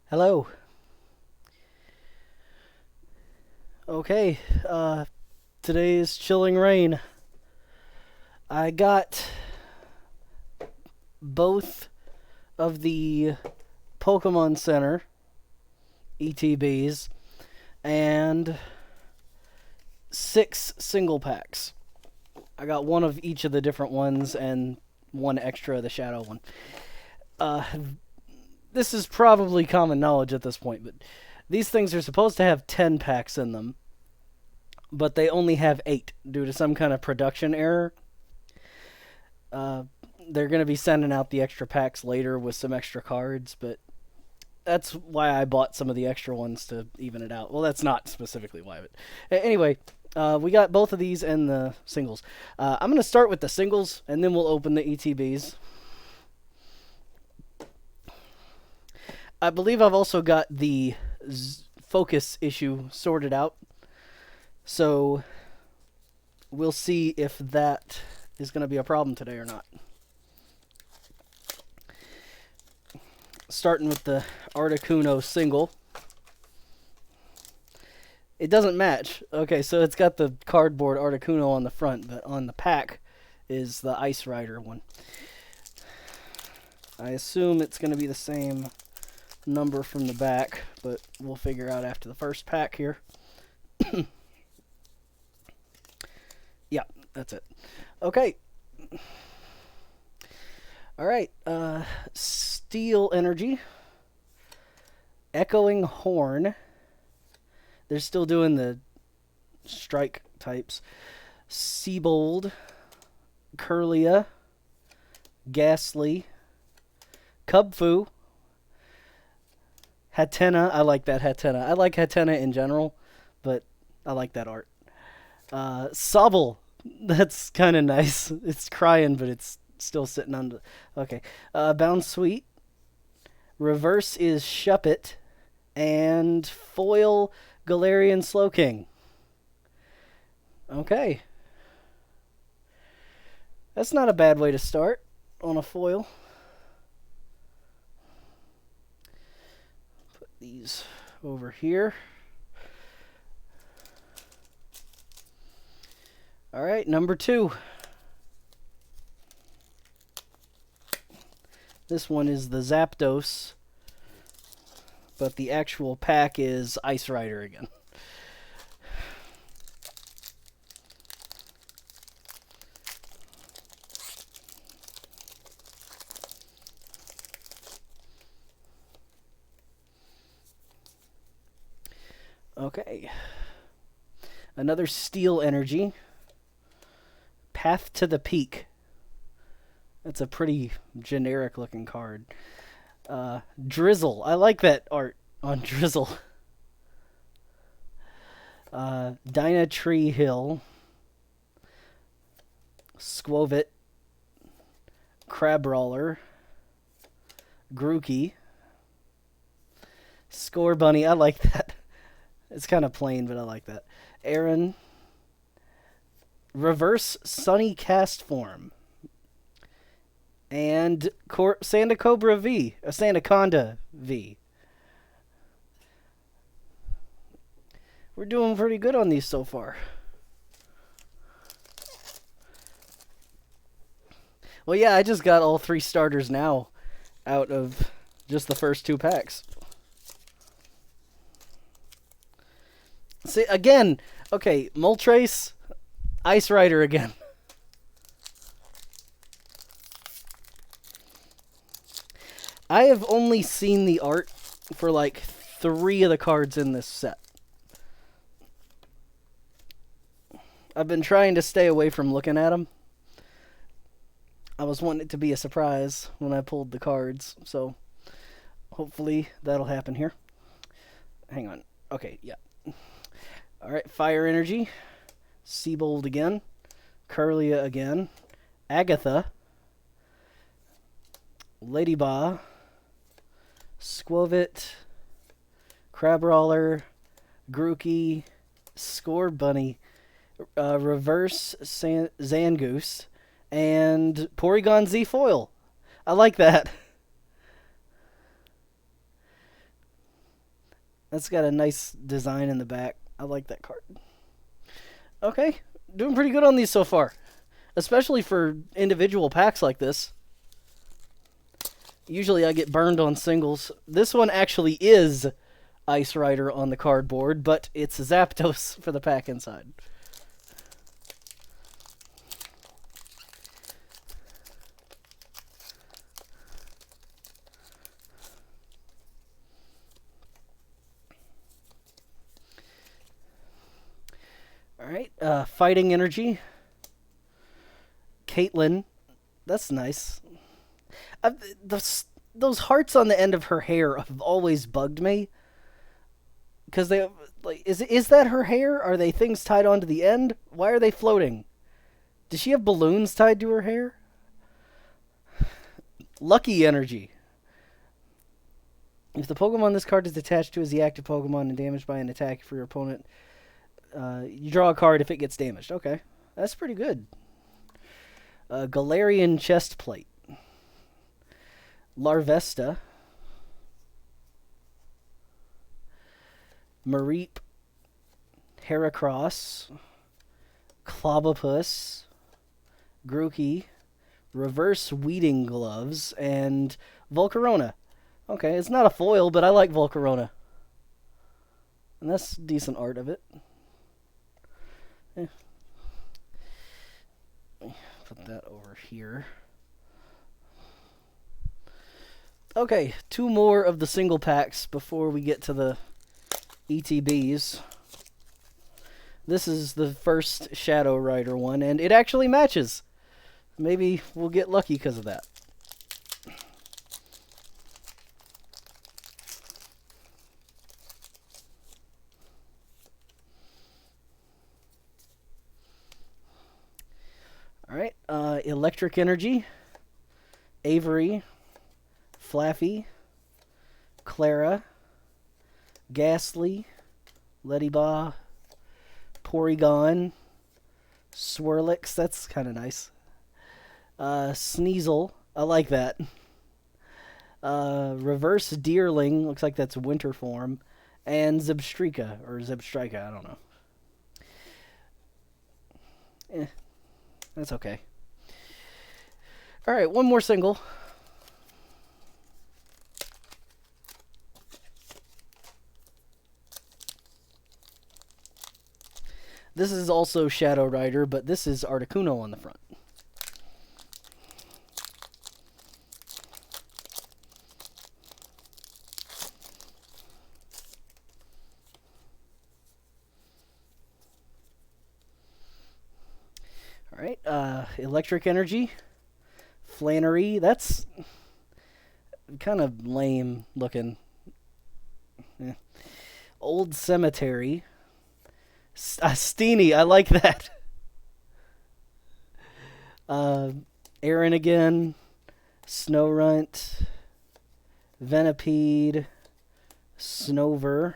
Hello. Okay, today is Chilling Rain. I got both of the Pokemon Center ETBs and 6 single packs. I got one of each of the different ones and one extra of the Shadow one. Uh, this is probably common knowledge at this point, but these things are supposed to have 10 packs in them, but they only have 8 due to some kind of production error. Uh, they're going to be sending out the extra packs later with some extra cards, but that's why I bought some of the extra ones to even it out. Well, that's not specifically why, but anyway, we got both of these and the singles. I'm going to start with the singles, and then we'll open the ETBs. I believe I've also got the focus issue sorted out, so we'll see if that is going to be a problem today or not. Starting with the Articuno single. It doesn't match. Okay, so it's got the cardboard Articuno on the front, but on the pack is the Ice Rider one. I assume it's going to be the same number from the back, but we'll figure out after the first pack here. Yeah, that's it. Okay. Alright, Steel Energy. Echoing Horn. They're still doing the strike types. Seabold. Curlia. Ghastly. Cubfu. Hatena. I like that Hatena. I like Hatena in general, but I like that art. Sobble. That's kind of nice. It's crying, but it's still sitting on the... Okay. Bound Sweet. Reverse is Shuppet. And foil Galarian Slowking. Okay. That's not a bad way to start on a foil. Put these over here. Alright, number 2. This one is the Zapdos, but the actual pack is Ice Rider again. Okay. Another Steel Energy. Path to the Peak. That's a pretty generic looking card. Drizzle. I like that art on Drizzle. Dynatree Hill. Squovit. Crabrawler. Grookey. Score Bunny. I like that. It's kind of plain, but I like that. Aaron. Reverse Sunny Cast Form. And Sandacobra V. Sandaconda V. We're doing pretty good on these so far. Well, yeah, I just got all 3 starters now out of just the first 2 packs. See, again, okay, Moltres, Ice Rider again. I have only seen the art for like 3 of the cards in this set. I've been trying to stay away from looking at them. I was wanting it to be a surprise when I pulled the cards, so hopefully that'll happen here. Hang on. Okay, yeah. Alright, Fire Energy. Seabold again. Curlia again. Agatha. Ladyba. Squovit. Crabrawler. Grookey. Score Bunny. Reverse Zangoose. And Porygon Z Foil. I like that. That's got a nice design in the back. I like that card. Okay, doing pretty good on these so far, especially for individual packs like this. Usually I get burned on singles. This one actually is Ice Rider on the cardboard, but it's Zapdos for the pack inside. Alright, Fighting Energy. Caitlyn. That's nice. Those hearts on the end of her hair have always bugged me. Because they... like, is that her hair? Are they things tied onto the end? Why are they floating? Does she have balloons tied to her hair? Lucky Energy. If the Pokemon this card is attached to is the active Pokemon and damaged by an attack for your opponent, you draw a card if it gets damaged. Okay, that's pretty good. Galarian Chestplate. Larvesta. Mareep. Heracross. Clobopus. Grookey. Reverse Weeding Gloves. And Volcarona. Okay, it's not a foil, but I like Volcarona. And that's decent art of it. Put that over here. Okay, 2 more of the single packs before we get to the ETBs. This is the first Shadow Rider one, and it actually matches. Maybe we'll get lucky because of that. Alright, Electric Energy, Avery, Flaffy, Clara, Ghastly, Ledyba, Porygon, Swirlix, that's kind of nice. Sneasel, I like that. Reverse Deerling, looks like that's winter form. And Zebstrika, or Zebstrika, I don't know. That's okay. Alright, one more single. This is also Shadow Rider, but this is Articuno on the front. Alright, Electric Energy. Flannery, that's kind of lame looking. Old Cemetery. Steenie, I like that. Aaron again. Snorunt. Venipede. Snover.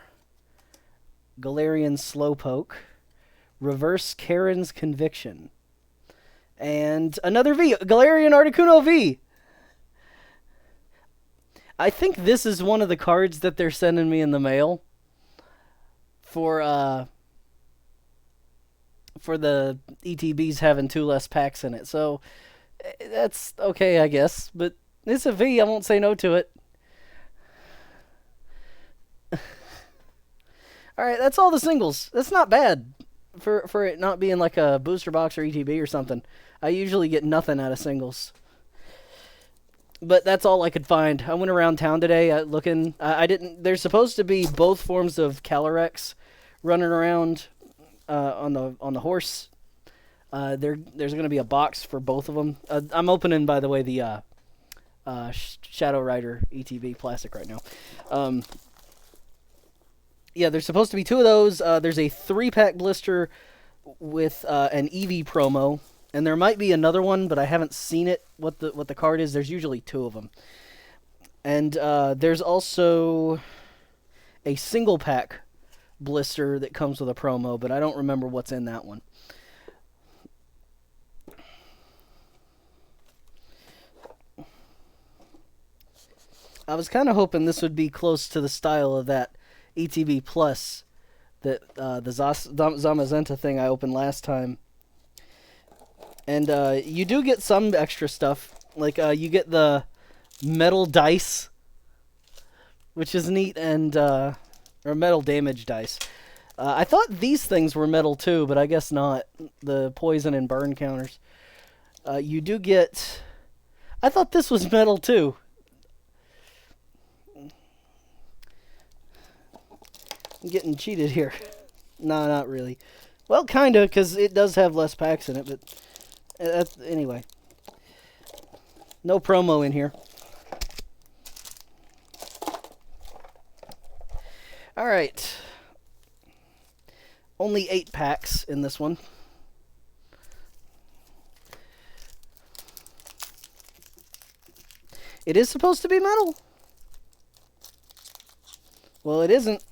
Galarian Slowpoke. Reverse Karen's Conviction. And another V. Galarian Articuno V. I think this is one of the cards that they're sending me in the mail for the ETBs having 2 less packs in it. So that's okay, I guess. But it's a V. I won't say no to it. Alright, that's all the singles. That's not bad for it not being like a booster box or ETB or something. I usually get nothing out of singles. But that's all I could find. I went around town today looking. I didn't. There's supposed to be both forms of Calyrex running around on the horse. There's going to be a box for both of them. I'm opening, by the way, the Shadow Rider ETB plastic right now. Yeah, there's supposed to be 2 of those. There's a 3-pack blister with an EV promo. And there might be another one, but I haven't seen it, what the card is. There's usually 2 of them. And there's also a single pack blister that comes with a promo, but I don't remember what's in that one. I was kind of hoping this would be close to the style of that ETB Plus, that the Zamazenta thing I opened last time. And you do get some extra stuff. Like, you get the metal dice, which is neat, and or metal damage dice. I thought these things were metal too, but I guess not. The poison and burn counters. You do get... I thought this was metal too. I'm getting cheated here. No, not really. Well, kinda, because it does have less packs in it, but... anyway. No promo in here. Alright. Only 8 packs in this one. It is supposed to be metal. Well, it isn't.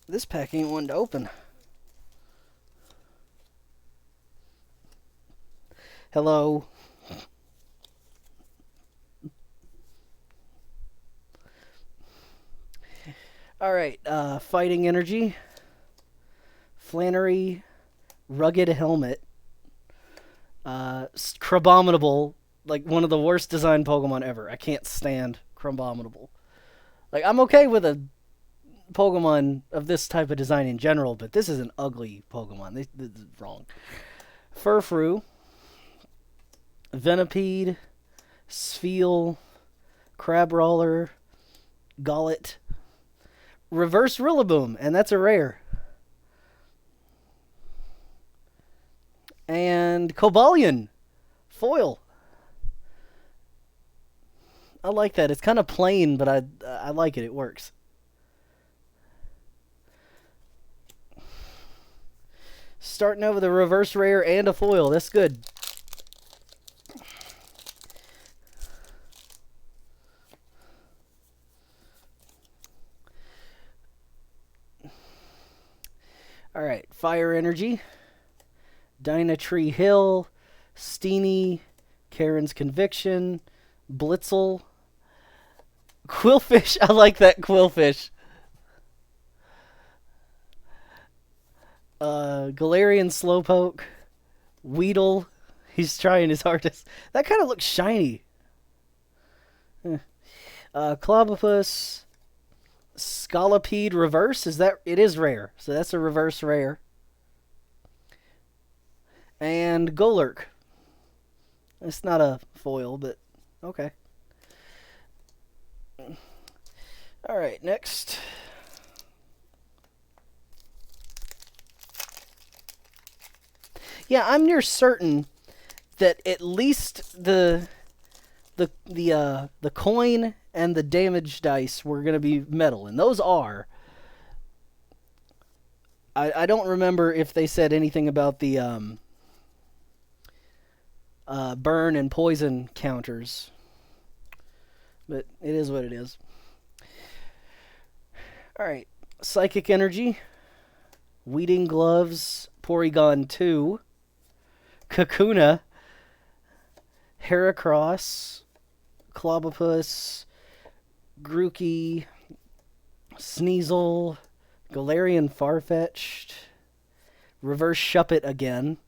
This pack ain't one to open. Hello. Alright, Fighting Energy, Flannery, Rugged Helmet, Crabominable, like one of the worst designed Pokemon ever. I can't stand Crabominable. Like, I'm okay with a Pokemon of this type of design in general, but this is an ugly Pokemon. This is wrong. Furfrou, Venipede, Spheal, Crabrawler, Gollet, Reverse Rillaboom, and that's a rare. And Cobalion, foil. I like that. It's kind of plain, but I like it. It works. Starting out with a reverse rare and a foil. That's good. Alright, Fire Energy, Dynatree Hill, Steenie, Karen's Conviction, Blitzel, Quillfish. I like that Quillfish. Galarian Slowpoke, Weedle. He's trying his hardest. That kind of looks shiny. Clobopus, Scolipede Reverse. It is rare, so that's a reverse rare. And Golurk. It's not a foil, but okay. Alright, next. Yeah, I'm near certain that at least the coin and the damage dice were going to be metal, and those are. I don't remember if they said anything about the burn and poison counters, but it is what it is. Alright, Psychic Energy, Weeding Gloves, Porygon 2, Kakuna, Heracross, Clobopus, Grookey, Sneasel, Galarian Farfetch'd, Reverse Shuppet again,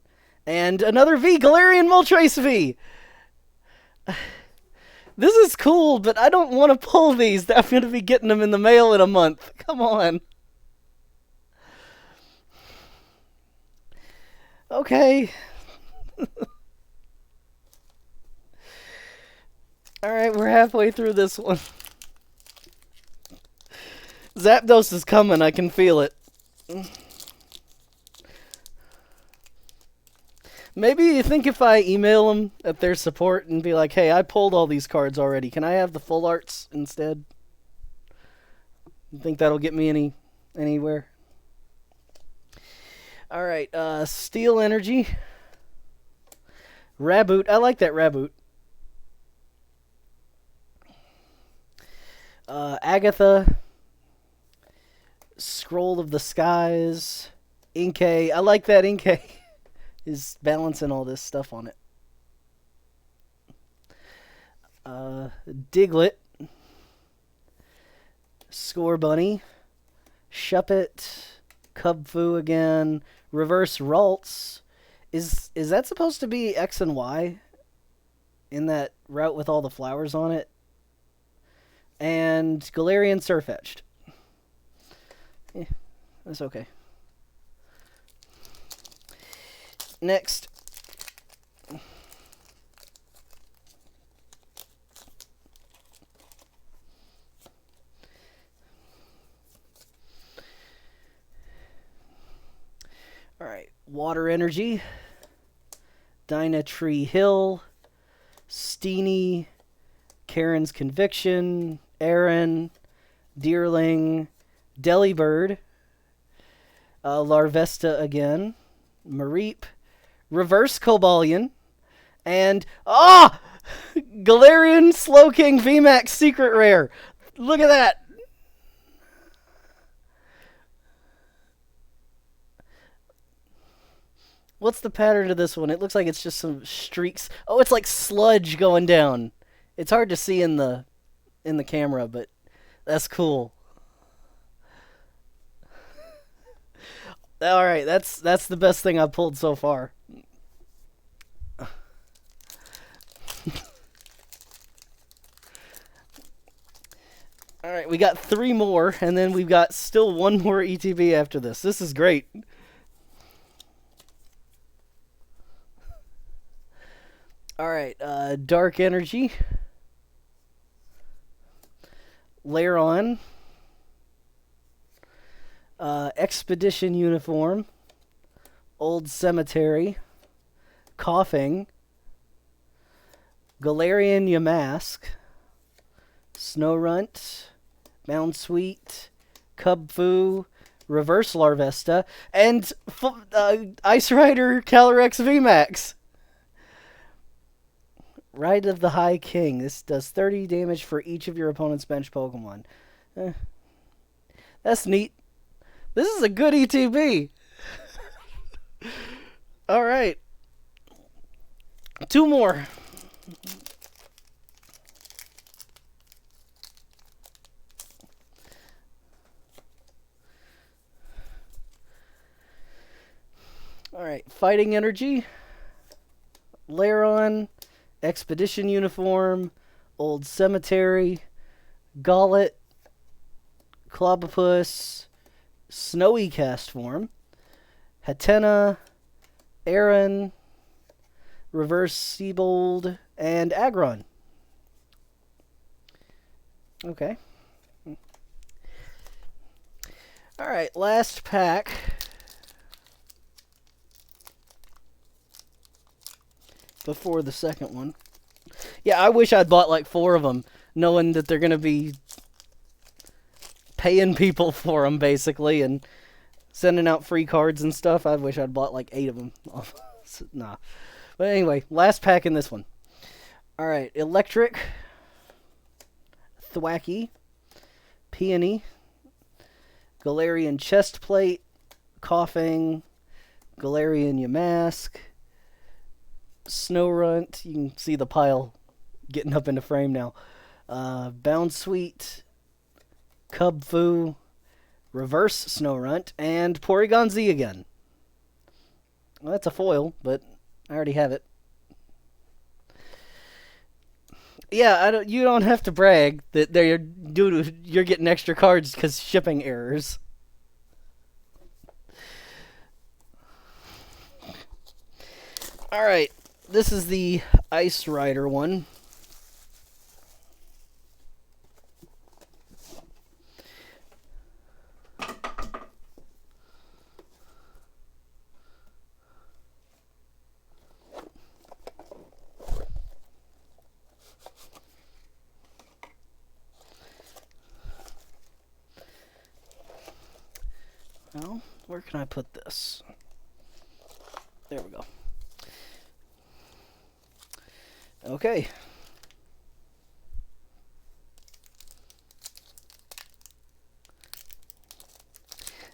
and another V, Galarian Moltres V! This is cool, but I don't want to pull these. I'm going to be getting them in the mail in a month. Come on. Okay. Alright, we're halfway through this one. Zapdos is coming, I can feel it. Maybe you think if I email them at their support and be like, hey, I pulled all these cards already. Can I have the full arts instead? You think that'll get me anywhere? Alright, Steel Energy. Raboot. I like that Raboot. Agatha. Scroll of the Skies. Inkay. I like that Inkay. is balancing all this stuff on it. Diglett, Score Bunny, Shuppet, Cubfu again, Reverse Ralts. Is that supposed to be X and Y in that route with all the flowers on it? And Galarian Surfetched. That's okay. Next. Alright, Water Energy, Dynatree Hill, Steenie, Karen's Conviction, Aaron, Deerling, Delibird, Larvesta again, Mareep, Reverse Cobalion, and Galarian Slowking VMAX Secret Rare. Look at that. What's the pattern to this one? It looks like it's just some streaks. Oh, it's like sludge going down. It's hard to see in the camera, but that's cool. All right, that's the best thing I've pulled so far. All right, we got 3 more, and then we've got still 1 more ETB after this. This is great. All right, Dark Energy, Lairon, Expedition Uniform, Old Cemetery, Coughing, Galarian Yamask, Snorunt, Mounsweet, Cubfu, Reverse Larvesta, and Ice Rider Calyrex VMAX. Ride of the High King. This does 30 damage for each of your opponent's bench Pokemon. That's neat. This is a good ETB. Alright. 2 more. Alright. Fighting Energy, Lairon, Expedition Uniform, Old Cemetery, Gollet, Clobopus, Snowy Cast Form, Hatena, Aaron, Reverse Seabold, and Aggron. Okay. Alright, last pack. Before the second one. Yeah, I wish I'd bought like 4 of them, knowing that they're going to be paying people for them, basically, and sending out free cards and stuff. I wish I'd bought like 8 of them. Nah. But anyway, last pack in this one. Alright, Electric, Thwackey, Peony, Galarian Chestplate, Coughing, Galarian Yamask, Snorunt. You can see the pile getting up into frame now. Bounsweet, Cubfu, Reverse Snorunt, and Porygon Z again. Well, that's a foil, but I already have it. Yeah, you don't have to brag that you're getting extra cards because shipping errors. All right. This is the Ice Rider one. Well, where can I put this? There we go. Okay.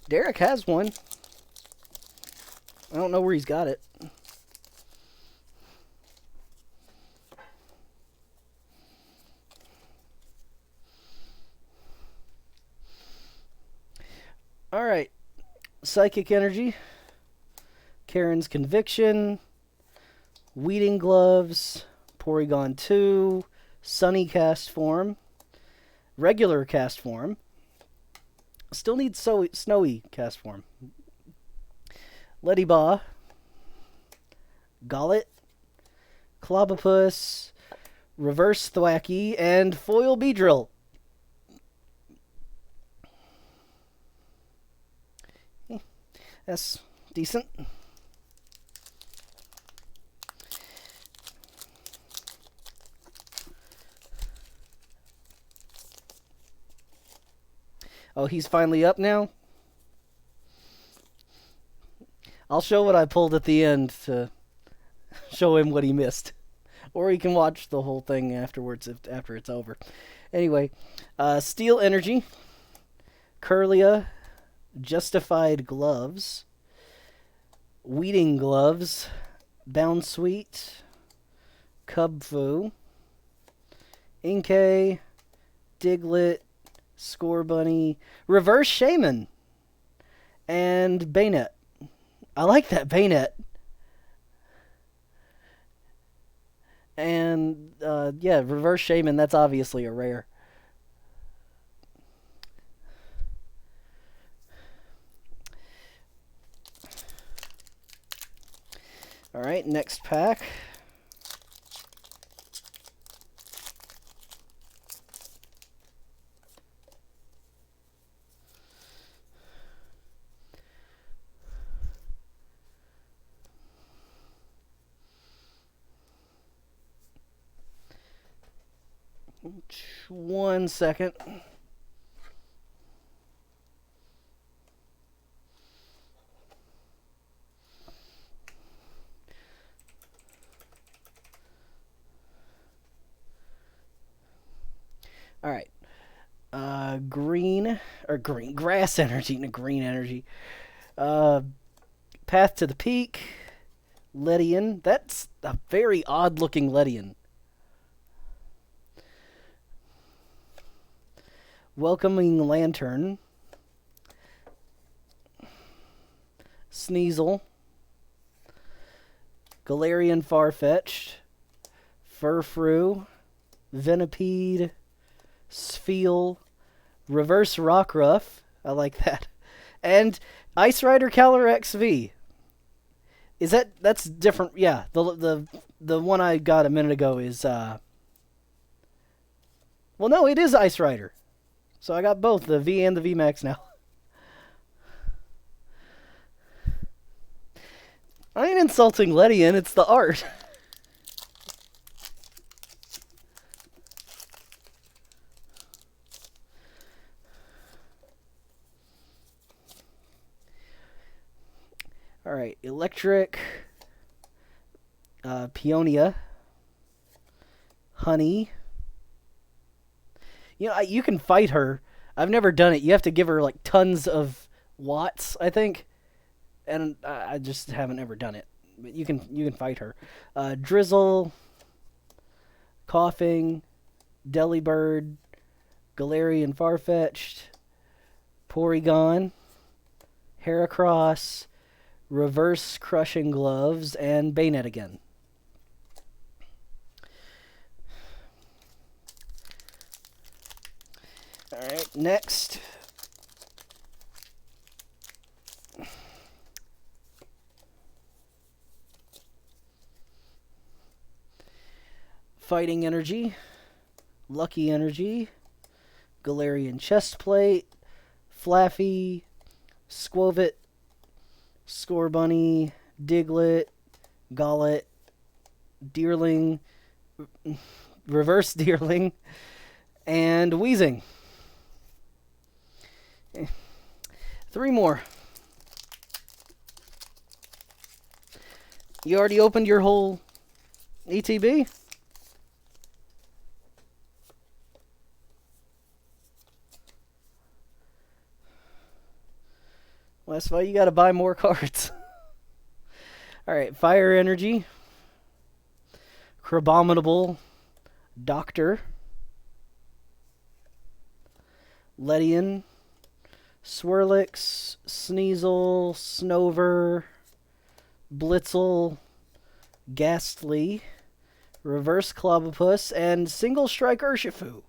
Derek has one. I don't know where he's got it. Psychic Energy, Karen's Conviction, Weeding Gloves, Porygon 2, Sunny Cast Form, Regular Cast Form. Still need Snowy Cast Form. Ledyba, Gollet, Clobopus, Reverse Thwacky, and Foil Beedrill. That's decent. Oh, he's finally up now? I'll show what I pulled at the end to show him what he missed. Or he can watch the whole thing afterwards after it's over. Anyway, Steel Energy, Curlia, Justified Gloves, Weeding Gloves, Bound Sweet, Cubfu, Inkay, Diglett, Scorbunny, Reverse Shaman, and Bayonet. I like that Bayonet. And, yeah, Reverse Shaman, that's obviously a rare. Alright, next pack. One second. All right. Grass energy, no, green energy. Path to the Peak, Ledian. That's a very odd looking Ledian. Welcoming Lantern, Sneasel, Galarian Farfetch'd, Furfrou, Venipede, Spheal, Reverse Rockruff, I like that, and Ice Rider Calyrex V. That's different? Yeah, the one I got a minute ago is well, no, it is Ice Rider. So I got both, the V and the VMAX now. I ain't insulting Ledian, it's the art. Alright, Electric, Peonia, Honey. You know, you can fight her. I've never done it. You have to give her like tons of watts, I think, and I just haven't ever done it. But you can fight her. Drizzle, Coughing, Delibird, Galarian Farfetch'd, Porygon, Heracross, Reverse Crushing Gloves, and Bayonet again. Alright, next. Fighting Energy, Lucky Energy, Galarian Chestplate, Flaffy, Squovit, Scorbunny, Diglett, Gollet, Deerling, Reverse Deerling, and Weezing. 3 more. You already opened your whole ETB? Well, that's why you gotta buy more cards. Alright, Fire Energy, Crabominable, Doctor, Ledian, Swirlix, Sneasel, Snover, Blitzel, Ghastly, Reverse Clobopus, and Single Strike Urshifu.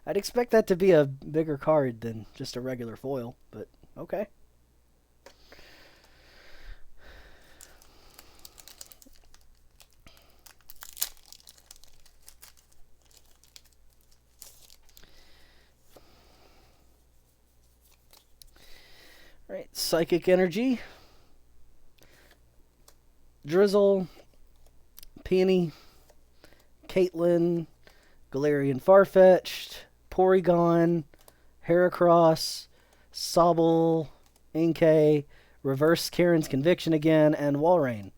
I'd expect that to be a bigger card than just a regular foil, but okay. Alright, Psychic Energy, Drizzle, Peony, Caitlyn, Galarian Farfetch'd, Porygon, Heracross, Sobble, Inkay, Reverse Karen's Conviction again, and Walrein.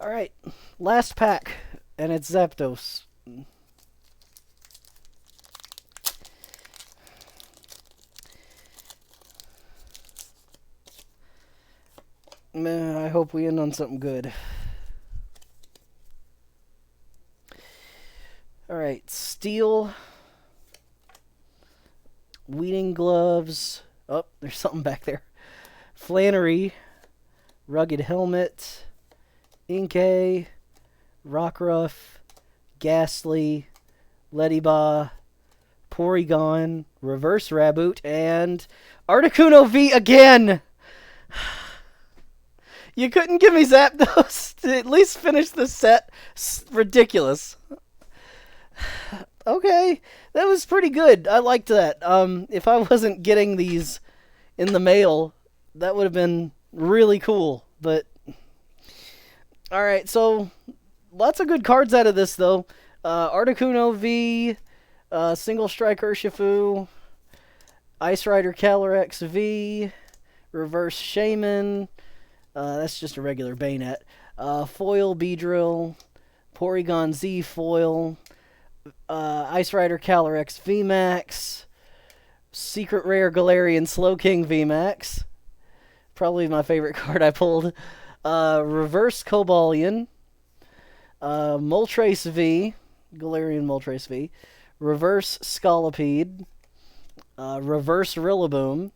Alright, last pack, and it's Zapdos. I hope we end on something good. Alright, Steel, Weeding Gloves, oh, there's something back there, Flannery, Rugged Helmet, Inkay, Rockruff, Ghastly, Ledyba, Porygon, Reverse Raboot, and Articuno V again! You couldn't give me Zapdos to at least finish the set? Ridiculous. Okay, that was pretty good. I liked that. If I wasn't getting these in the mail, that would have been really cool. But alright, so lots of good cards out of this, though. Articuno V, Single Strike Urshifu, Ice Rider Calyrex V, Reverse Shaman, that's just a regular Bayonet, Foil Beedrill, Porygon Z Foil, Ice Rider Calyrex VMAX, Secret Rare Galarian Slowking VMAX, probably my favorite card I pulled, Reverse Cobalion, Moltres V, Galarian Moltres V, Reverse Scolipede, Reverse Rillaboom,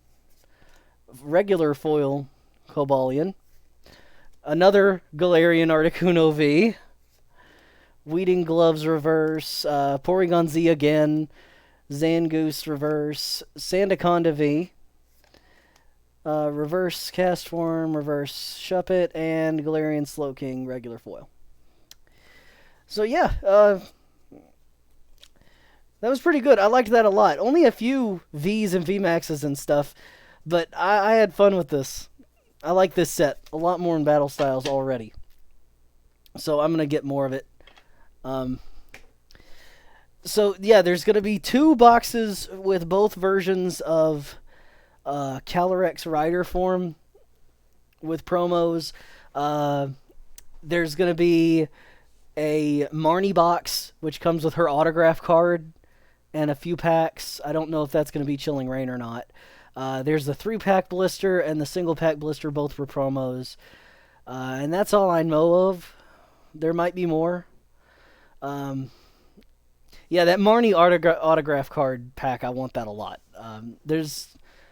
regular Foil Cobalion, another Galarian Articuno V, Weeding Gloves Reverse, Porygon Z again, Zangoose Reverse, Sandaconda V, Reverse Castform, Reverse Shuppet, and Galarian Slowking regular foil. So yeah, that was pretty good. I liked that a lot. Only a few Vs and VMAXs and stuff, but I had fun with this. I like this set a lot more in Battle Styles already. So I'm going to get more of it. So yeah, there's going to be 2 boxes with both versions of Calyrex Rider form with promos. There's going to be a Marnie box, which comes with her autograph card and a few packs. I don't know if that's going to be Chilling Reign or not. There's the 3-pack blister and the single-pack blister, both for promos. And that's all I know of. There might be more. Yeah, that Marnie autograph card pack, I want that a lot.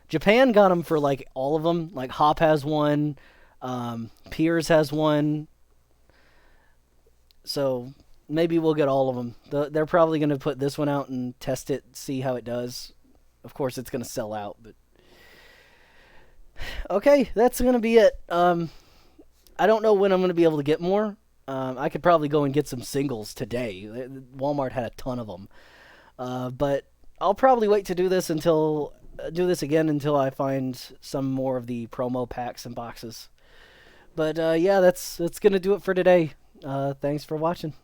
Japan got them for, like, all of them. Like, Hop has one. Piers has one. So maybe we'll get all of them. They're probably going to put this one out and test it, see how it does. Of course, it's going to sell out, but... Okay, that's going to be it. I don't know when I'm going to be able to get more. I could probably go and get some singles today. Walmart had a ton of them. But I'll probably wait to do this again until I find some more of the promo packs and boxes. But yeah, that's going to do it for today. Thanks for watching.